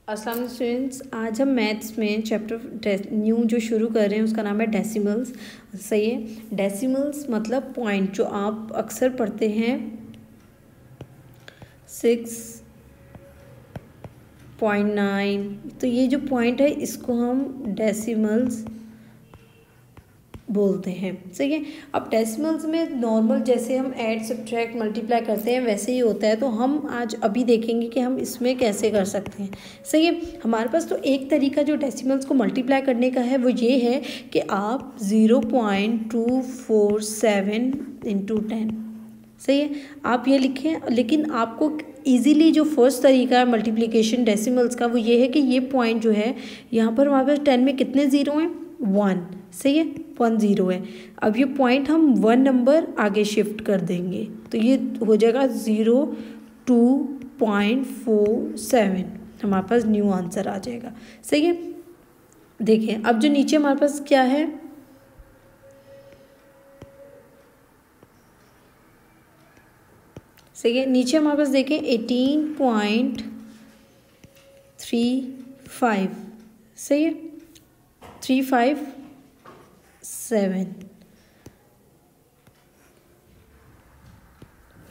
अस्सलाम वालेकुम स्टूडेंट्स, आज हम मैथ्स में चैप्टर न्यू जो शुरू कर रहे हैं उसका नाम है डेसिमल्स। सही है। डेसिमल्स मतलब पॉइंट, जो आप अक्सर पढ़ते हैं 6.9। तो ये जो पॉइंट है इसको हम डेसिमल्स बोलते हैं। सही है। अब डेसिमल्स में नॉर्मल जैसे हम ऐड सब्ट्रैक्ट मल्टीप्लाई करते हैं वैसे ही होता है, तो हम आज अभी देखेंगे कि हम इसमें कैसे कर सकते हैं। सही है। हमारे पास तो एक तरीका जो डेसिमल्स को मल्टीप्लाई करने का है वो ये है कि आप 0.247 इंटू 10, सही है, आप ये लिखें। लेकिन आपको इजीली जो फर्स्ट तरीका है मल्टीप्लिकेशन डेसिमल्स का वो ये है कि ये पॉइंट जो है यहाँ पर हमारे पास 10 में कितने ज़ीरो हैं? 1। सही है, 1 0 है। अब ये पॉइंट हम 1 नंबर आगे शिफ्ट कर देंगे तो ये हो जाएगा 02.47। हमारे पास न्यू आंसर आ जाएगा। सही है। देखिए अब जो नीचे हमारे पास क्या है, सही है, नीचे हमारे पास देखें 18.35। सही है, 357।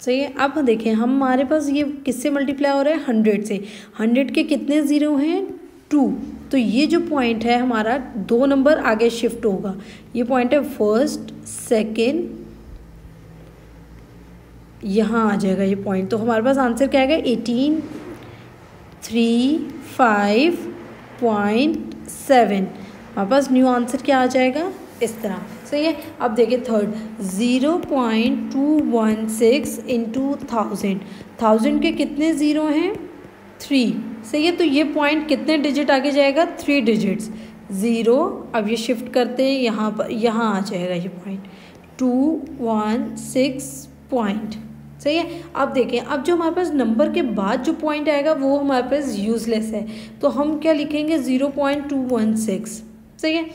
सही है। अब देखें हमारे पास ये किससे मल्टीप्लाई हो रहा है? 100 से। 100 के कितने ज़ीरो हैं? 2। तो ये जो पॉइंट है हमारा 2 नंबर आगे शिफ्ट होगा। ये पॉइंट है फर्स्ट, सेकेंड, यहाँ आ जाएगा ये पॉइंट। तो हमारे पास आंसर क्या आएगा? 1835.7। हमारे पास न्यू आंसर क्या आ जाएगा? इस तरह। सही है। अब देखिए थर्ड, 0.216 इंटू 1000। 1000 के कितने ज़ीरो हैं? 3। सही है। तो ये पॉइंट कितने डिजिट आगे जाएगा? 3 डिजिट्स। 0, अब ये शिफ्ट करते हैं यहाँ पर, यहाँ आ जाएगा ये पॉइंट 216 पॉइंट। सही है। अब देखें, अब जो हमारे पास नंबर के बाद जो पॉइंट आएगा वो हमारे पास यूज़लेस है, तो हम क्या लिखेंगे? 0.216। सही है।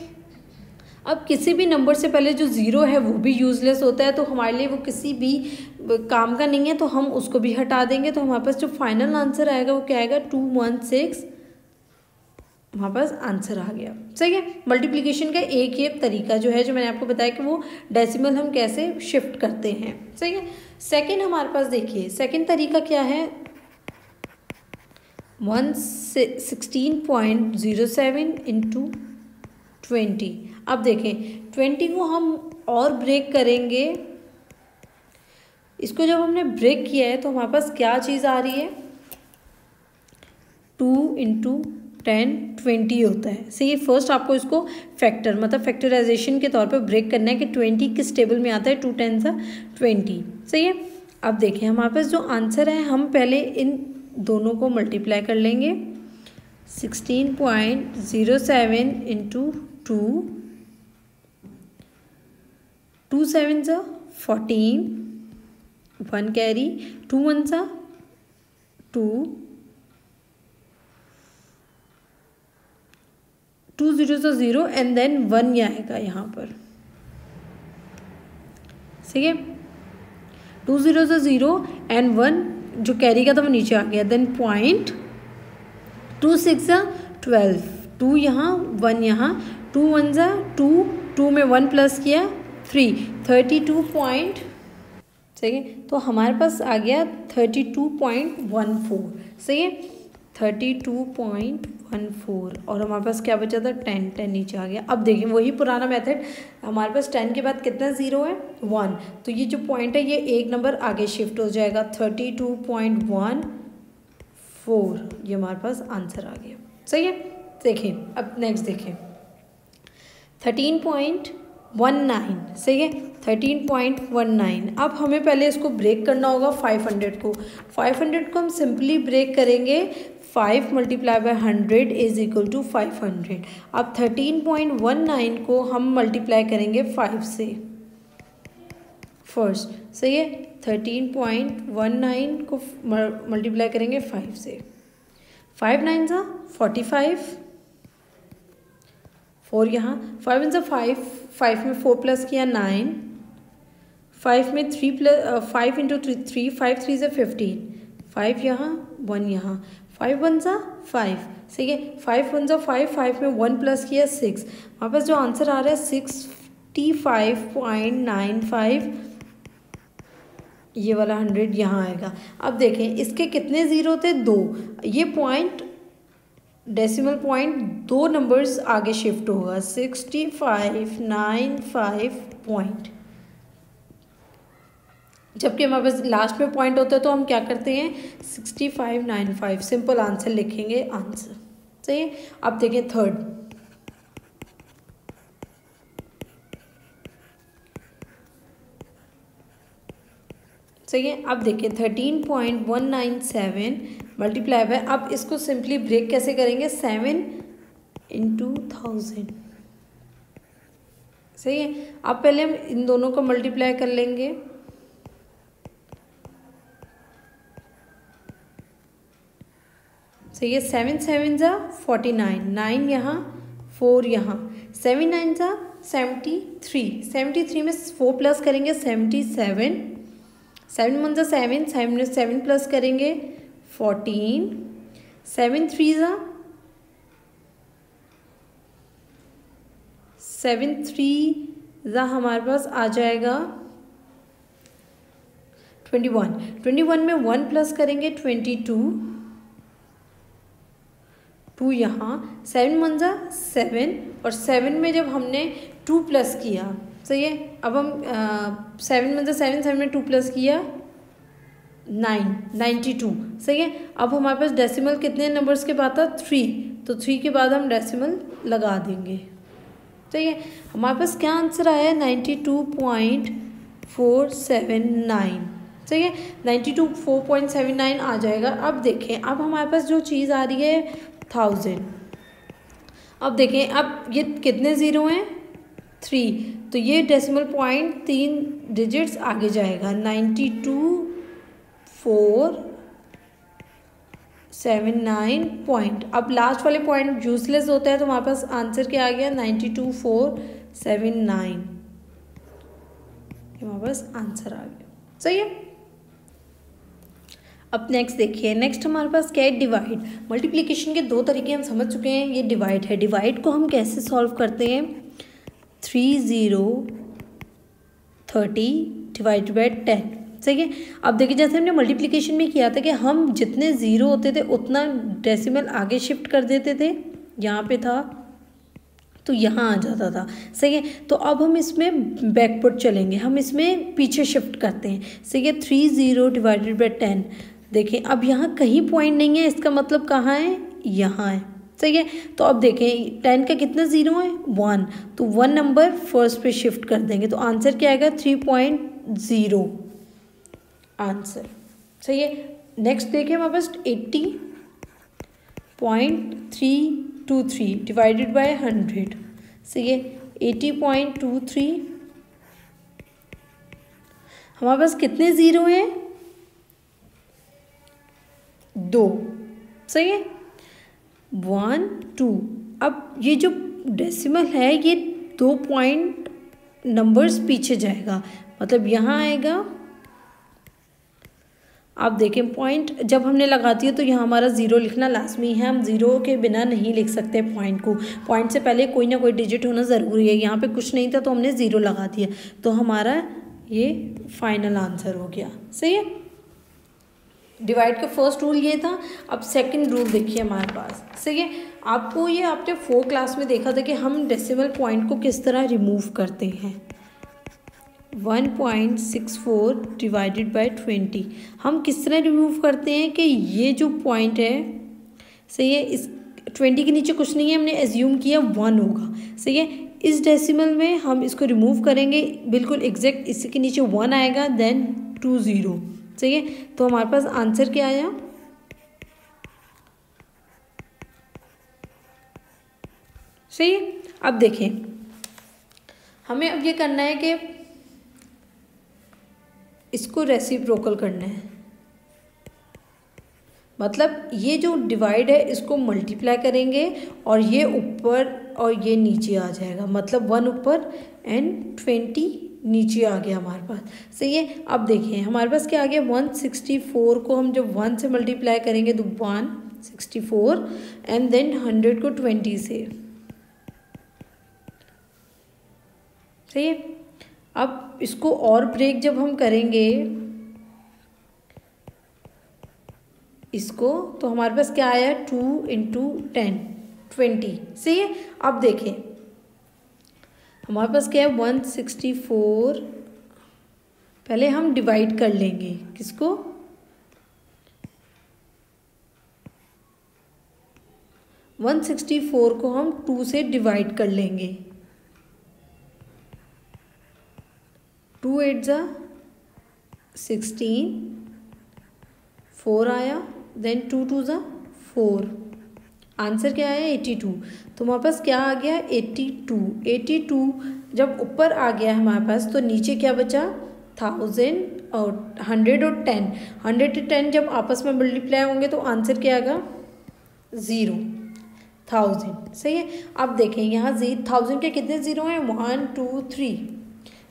अब किसी भी नंबर से पहले जो ज़ीरो है वो भी यूज़लेस होता है, तो हमारे लिए वो किसी भी काम का नहीं है, तो हम उसको भी हटा देंगे। तो हमारे पास जो फाइनल आंसर आएगा वो क्या आएगा? 216। हमारे पास आंसर आ गया। सही है। मल्टीप्लिकेशन का एक ये तरीका जो है, जो मैंने आपको बताया कि वो डेसिमल हम कैसे शिफ्ट करते हैं। सही है। सेकंड हमारे पास देखिए, सेकंड तरीका क्या है? 16.07 इंटू 20। अब देखें 20 को हम और ब्रेक करेंगे। इसको जब हमने ब्रेक किया है तो हमारे पास क्या चीज़ आ रही है? 2 इंटू 10 20 होता है। सही। फर्स्ट आपको इसको फैक्टर मतलब फैक्टराइजेशन के तौर पे ब्रेक करना है कि 20 किस टेबल में आता है। 2 10 20। सही है। अब देखें हमारे पास जो आंसर है, हम पहले इन दोनों को मल्टीप्लाई कर लेंगे। 16.07 इंटू 2, 2 7 14, 1 कैरी, 2 1 2, 2 0 0 एंड देन 1 आएगा यहाँ पर। ठीक है। 2 0 0 एंड 1 जो कैरी का था वो नीचे आ गया। देन पॉइंट 2 6 12, 2 यहाँ 1 यहाँ, 2 1 2, 2 में 1 प्लस किया 3, 32 पॉइंट। सही है। तो हमारे पास आ गया 32.14। सही है, 32.14। और हमारे पास क्या बचा था? 10 नीचे आ गया। अब देखिए वही पुराना मेथड, हमारे पास 10 के बाद कितना ज़ीरो है? 1। तो ये जो पॉइंट है ये एक नंबर आगे शिफ्ट हो जाएगा। 32.14 ये हमारे पास आंसर आ गया। सही है। देखिए अब नेक्स्ट देखिए 13.19। सही है, 13.19। अब हमें पहले इसको ब्रेक करना होगा 500 को। 500 को हम सिंपली ब्रेक करेंगे 5 multiply by 100 is equal to 500। अब 13.19 को हम मल्टीप्लाई करेंगे 5 से फर्स्ट। सही है। 13.19 को मल्टीप्लाई करेंगे 5 से। 5 9 45, 4 यहाँ, 5 1 5, 5 में 4 प्लस किया 9, 5 में 3 प्लस 5 इंटू 3, 5 3 15, 5 यहाँ 1 यहाँ, 5 वन ज़ा 5, सही है। 5 वन ज़ा 5, 5 में 1 प्लस किया 6, वहाँ पर जो आंसर आ रहा है 65.95, ये वाला 100 यहाँ आएगा। अब देखें इसके कितने ज़ीरो थे, 2, ये पॉइंट डेसिमल पॉइंट 2 नंबर्स आगे शिफ्ट होगा, 6595 पॉइंट। जबकि हमारे पास लास्ट में पॉइंट होता है तो हम क्या करते हैं 6595, सिंपल आंसर लिखेंगे, आंसर, सही है। अब देखें थर्ड, सही है। अब देखिए 13.197 मल्टीप्लाई बाय, अब इसको सिंपली ब्रेक कैसे करेंगे, 7 into 1000, सही है। अब पहले हम इन दोनों को मल्टीप्लाई कर लेंगे, सही है। 7 7 ज़ा 49, 9 यहाँ 4 यहाँ, 7 9 ज़ा 73, 73 में 4 प्लस करेंगे 77, 7 1 ज़ा 7, 7 में 7 प्लस करेंगे 14, 7 3 ज़ा 7 3 ज़ा हमारे पास आ जाएगा 21, 21 में 1 प्लस करेंगे 22, 2 यहाँ, 7 1 ज़ा 7, और 7 में जब हमने 2 प्लस किया, सही है। अब हम 7 1 ज़ा 7, 7 में 2 प्लस किया 92, सही है। अब हमारे पास डेसिमल कितने नंबर्स के बाद था, 3, तो 3 के बाद हम डेसिमल लगा देंगे, सही है। हमारे पास क्या आंसर आया है, 92.479, सही है। 92.479 आ जाएगा। अब देखें, अब हमारे पास जो चीज़ आ रही है 1000, अब देखें अब ये कितने ज़ीरो हैं, 3, तो ये डेसिमल पॉइंट 3 डिजिट्स आगे जाएगा, 92.479 पॉइंट। अब लास्ट वाले पॉइंट यूजलेस होता है तो हमारे पास आंसर क्या आ गया, 92.479, हमारे पास आंसर आ गया, सही है। अब नेक्स्ट देखिए, नेक्स्ट हमारे पास क्या है, डिवाइड। मल्टीप्लिकेशन के 2 तरीके हम समझ चुके हैं, ये डिवाइड है। डिवाइड को हम कैसे सॉल्व करते हैं, 3030 डिवाइड बाय 10, सही है। अब देखिए जैसे हमने मल्टीप्लिकेशन में किया था कि हम जितने ज़ीरो होते थे उतना डेसिमल आगे शिफ्ट कर देते थे, यहाँ पे था तो यहाँ आ जाता था, सही है। तो अब हम इसमें बैकवर्ड चलेंगे, हम इसमें पीछे शिफ्ट करते हैं, सही है। 30 डिवाइडेड बाय 10, देखें अब यहाँ कहीं पॉइंट नहीं है, इसका मतलब कहाँ है, यहाँ है, सही है। तो अब देखें 10 का कितना ज़ीरो है, 1, तो 1 नंबर फर्स्ट पे शिफ्ट कर देंगे, तो आंसर क्या आएगा, 3.0 आंसर, सही है। नेक्स्ट देखिए हमारे पास 80.323 डिवाइडेड बाय 100, सही है। 80.23, हमारे पास कितने ज़ीरो हैं, 2, सही है, 1 2। अब ये जो डेसिमल है ये 2 पॉइंट नंबर्स पीछे जाएगा, मतलब यहाँ आएगा। आप देखें पॉइंट जब हमने लगा दिया तो यहाँ हमारा ज़ीरो लिखना लाजमी है, हम ज़ीरो के बिना नहीं लिख सकते पॉइंट को, पॉइंट से पहले कोई ना कोई डिजिट होना ज़रूरी है। यहाँ पे कुछ नहीं था तो हमने ज़ीरो लगा दिया, तो हमारा ये फाइनल आंसर हो गया, सही है। डिवाइड का फर्स्ट रूल ये था। अब सेकंड रूल देखिए हमारे पास, सही है। आपको ये आपने 4 क्लास में देखा था कि हम डेसिमल पॉइंट को किस तरह रिमूव करते हैं। 1.64 डिवाइडेड बाय 20 हम किस तरह रिमूव करते हैं कि ये जो पॉइंट है, सही है, इस 20 के नीचे कुछ नहीं है, हमने एज्यूम किया 1 होगा, सही है। इस डेसिमल में हम इसको रिमूव करेंगे, बिल्कुल एग्जैक्ट इसके नीचे 1 आएगा, देन 20, सही है। तो हमारे पास आंसर क्या आया, सही है। अब देखें हमें अब ये करना है कि इसको रेसिप्रोकल करना है, मतलब ये जो डिवाइड है इसको मल्टीप्लाई करेंगे और ये ऊपर और ये नीचे आ जाएगा, मतलब 1 ऊपर एंड 20 नीचे आ गया हमारे पास, सही है। अब देखिए हमारे पास क्या आ गया, 164 को हम जब 1 से मल्टीप्लाई करेंगे तो 1 164 एंड देन 100 को 20 से, सही है। अब इसको और ब्रेक जब हम करेंगे इसको, तो हमारे पास क्या आया 2 × 10 20, सही है। अब देखें हमारे पास क्या है 164, पहले हम डिवाइड कर लेंगे किसको, 164 को हम 2 से डिवाइड कर लेंगे, 2 8 ज़ा 16, 4 आया, देन 2 2 ज़ा 4, आंसर क्या आया 82। तो हमारे पास क्या आ गया 82। 82 जब ऊपर आ गया हमारे पास तो नीचे क्या बचा 1000 और 100 और 10, 100 और 10 जब आपस में मल्टीप्लाई होंगे तो आंसर क्या आएगा 0, 1000, सही है। अब देखें यहाँ 1000 के कितने ज़ीरो हैं 1 2 3,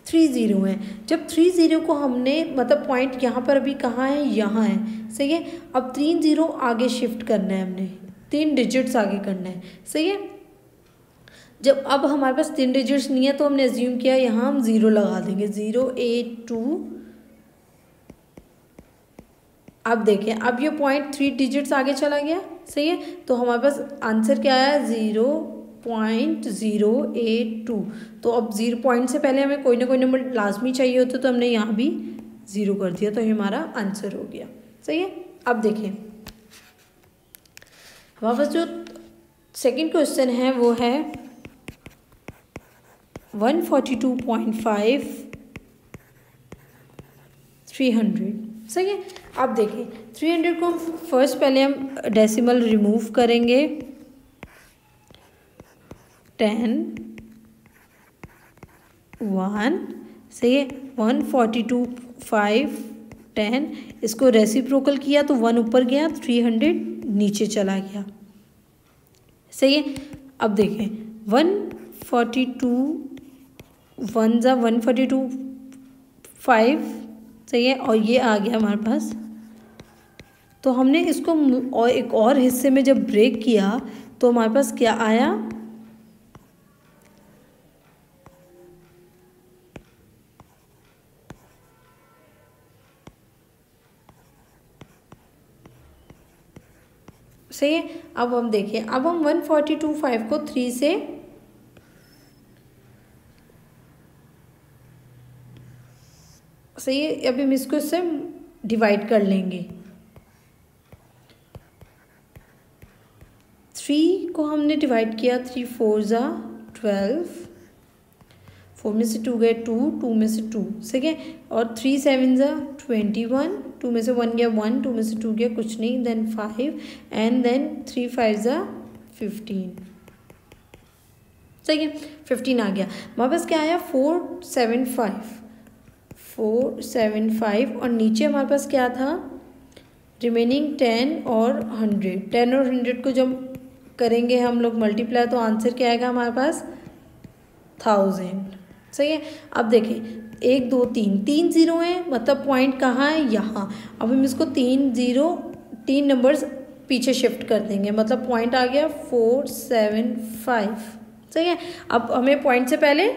3 ज़ीरो हैं। जब 3 ज़ीरो को हमने मतलब पॉइंट यहाँ पर अभी कहाँ है, यहाँ है, सही है। अब 3 ज़ीरो आगे शिफ्ट करना है, हमने 3 डिजिट्स आगे करना है, सही है। जब अब हमारे पास 3 डिजिट्स नहीं है तो हमने एज्यूम किया यहाँ हम 0 लगा देंगे, 0 8 2। अब देखें अब ये पॉइंट 3 डिजिट्स आगे चला गया, सही है। तो हमारे पास आंसर क्या आया 0.082। तो अब 0 पॉइंट से पहले हमें कोई ना कोई नंबर लाजमी चाहिए होता तो हमने यहाँ भी 0 कर दिया, तो ये हमारा आंसर हो गया, सही है। अब देखें हमारे पास जो सेकंड क्वेश्चन है वो है 142.5 300, सही है। अब देखें 300 को फर्स्ट पहले हम डेसिमल रिमूव करेंगे, 10 1, सही है। 142.5 10, इसको रेसिप्रोकल किया तो 1 ऊपर गया, 300 नीचे चला गया, सही है। अब देखें 142 1 ज़ा 142.5, सही है। और ये आ गया हमारे पास, तो हमने इसको और एक और हिस्से में जब ब्रेक किया तो हमारे पास क्या आया सही है। अब हम देखें अब हम 142.5 को 3 से सही है, अभी हम इसको इससे डिवाइड कर लेंगे, 3 को हमने डिवाइड किया, 3 4 ज़ा 12, 4 में से 2 गए 2, 2 में से 2, ठीक है। और 3 7 ज़ा 21, 2 में से 1 गया 1, 2 में से 2 गया कुछ नहीं, देन 5 एंड देन 3 5 ज़ा 15, सही है। 15 आ गया, हमारे पास क्या आया 475 और नीचे हमारे पास क्या था रिमेनिंग 10 और 100, 10 और 100 को जब करेंगे हम लोग मल्टीप्लाई तो आंसर क्या आएगा हमारे पास 1000, सही है। अब देखें 1 2 3 ज़ीरो हैं, मतलब पॉइंट कहाँ है यहाँ। अब हम इसको 3 नंबर्स पीछे शिफ्ट कर देंगे, मतलब पॉइंट आ गया 475, सही है। अब हमें पॉइंट से पहले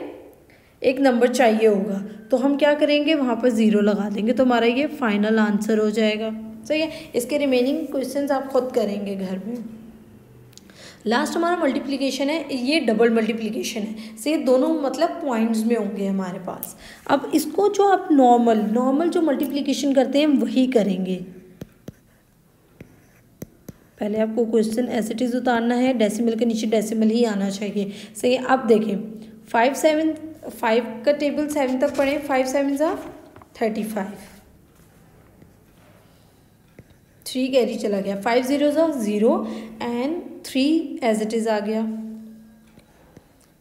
एक नंबर चाहिए होगा तो हम क्या करेंगे वहाँ पर 0 लगा देंगे, तो हमारा ये फाइनल आंसर हो जाएगा, सही है। इसके रिमेनिंग क्वेश्चंस आप खुद करेंगे घर में। लास्ट हमारा मल्टीप्लिकेशन है, ये डबल मल्टीप्लिकेशन है, से दोनों मतलब पॉइंट्स में होंगे हमारे पास। अब इसको जो आप नॉर्मल जो मल्टीप्लिकेशन करते हैं वही करेंगे। पहले आपको क्वेश्चन एज इट इज़ उतारना है, डेसिमल के नीचे डेसिमल ही आना चाहिए, सही है। अब देखें 5 का टेबल 7 तक पढ़ें, 5 7 ज़ा 35, 3 कैरी चला गया, 5 0 ज़ा 0 एंड 3 एज इट इज़ आ गया,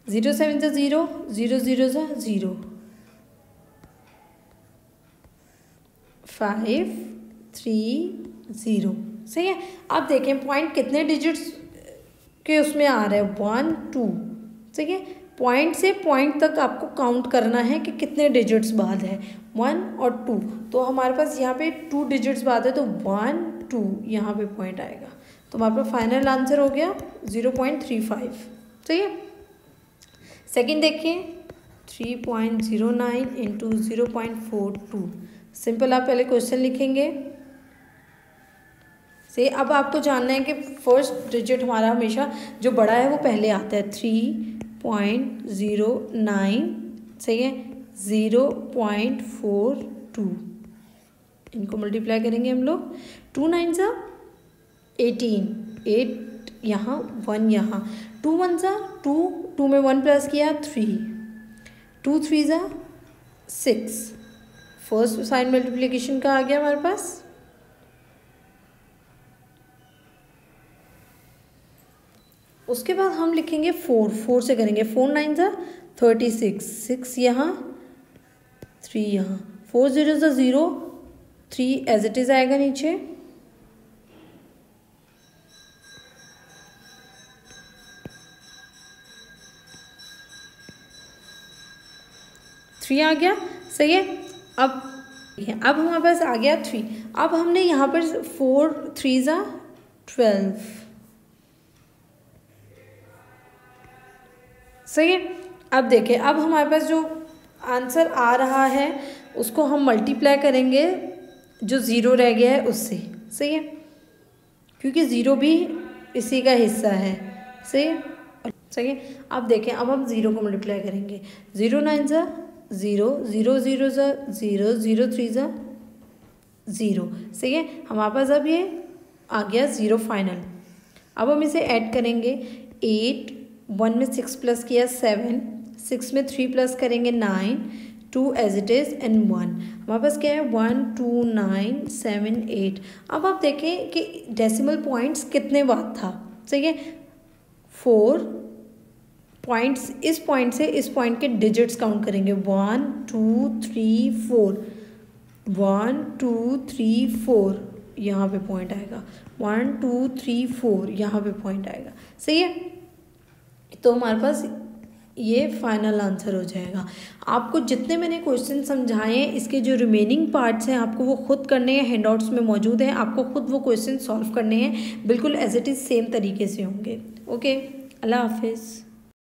0 7 ज़ा 0, 0 0 ज़ा 0, 5 3 0, सही है। अब देखें पॉइंट कितने डिजिट्स के उसमें आ रहे हैं 1 2, ठीक है। पॉइंट से पॉइंट तक आपको काउंट करना है कि कितने डिजिट्स बाद है 1 और 2, तो हमारे पास यहाँ पे 2 डिजिट्स बाद है तो 1 2 यहाँ पे पॉइंट आएगा, तो तो हमारे पास फाइनल आंसर हो गया 0.35। सही है। सेकेंड देखिए 3.09 इंटू 0.42। सिंपल आप पहले क्वेश्चन लिखेंगे। से अब आपको जानना है कि फर्स्ट डिजिट हमारा हमेशा जो बड़ा है वो पहले आता है। 3.09 सही है 0.42। इनको मल्टीप्लाई करेंगे हम लोग। 2 9 सा 18, 8 यहाँ 1 यहाँ, 2 1 सा 2, 2 में 1 प्लस किया 3, 2 3 सा 6। फर्स्ट साइन मल्टीप्लिकेशन का आ गया हमारे पास। उसके बाद हम लिखेंगे 4, 4 से करेंगे। 4 9 सा 36, 6 यहाँ 3 यहाँ, 4 0 सा 0, 3 एज इट इज आएगा नीचे। थ्री आ गया। सही है। अब हमारे पास आ गया 3। अब हमने यहाँ पर 4 3 सा 12। सही है। अब देखिए अब हमारे पास जो आंसर आ रहा है उसको हम मल्टीप्लाई करेंगे जो ज़ीरो रह गया है उससे। सही है, क्योंकि ज़ीरो भी इसी का हिस्सा है। सही है। सही है। अब देखें अब हम ज़ीरो को मल्टीप्लाई करेंगे। 0 9 सा 0, 0 0 सा 0, 0 3 सा 0। सही है। हमारे पास अब ये आ गया 0 फाइनल। अब हम इसे ऐड करेंगे। 8, 1 में 6 प्लस किया 7, 6 में 3 प्लस करेंगे 9, 2 एज इट इज़ एंड 1। हमारे पास क्या है 1 2 9 7 8। अब आप देखें कि डेसिमल पॉइंट्स कितने बाद था। सही है। 4 पॉइंट्स, इस पॉइंट से इस पॉइंट के डिजिट्स काउंट करेंगे। 1 2 3 4, 1 2 3 4 यहाँ पे पॉइंट आएगा। 1 2 3 4 यहाँ पे पॉइंट आएगा। सही है। तो हमारे पास ये फाइनल आंसर हो जाएगा। आपको जितने मैंने क्वेश्चन समझाए हैं इसके जो रिमेनिंग पार्ट्स हैं आपको वो खुद करने हैं, हैंडआउट्स में मौजूद हैं। आपको खुद वो क्वेश्चन सॉल्व करने हैं, बिल्कुल एज इट इज़ सेम तरीके से होंगे। ओके, अल्लाह हाफिज़।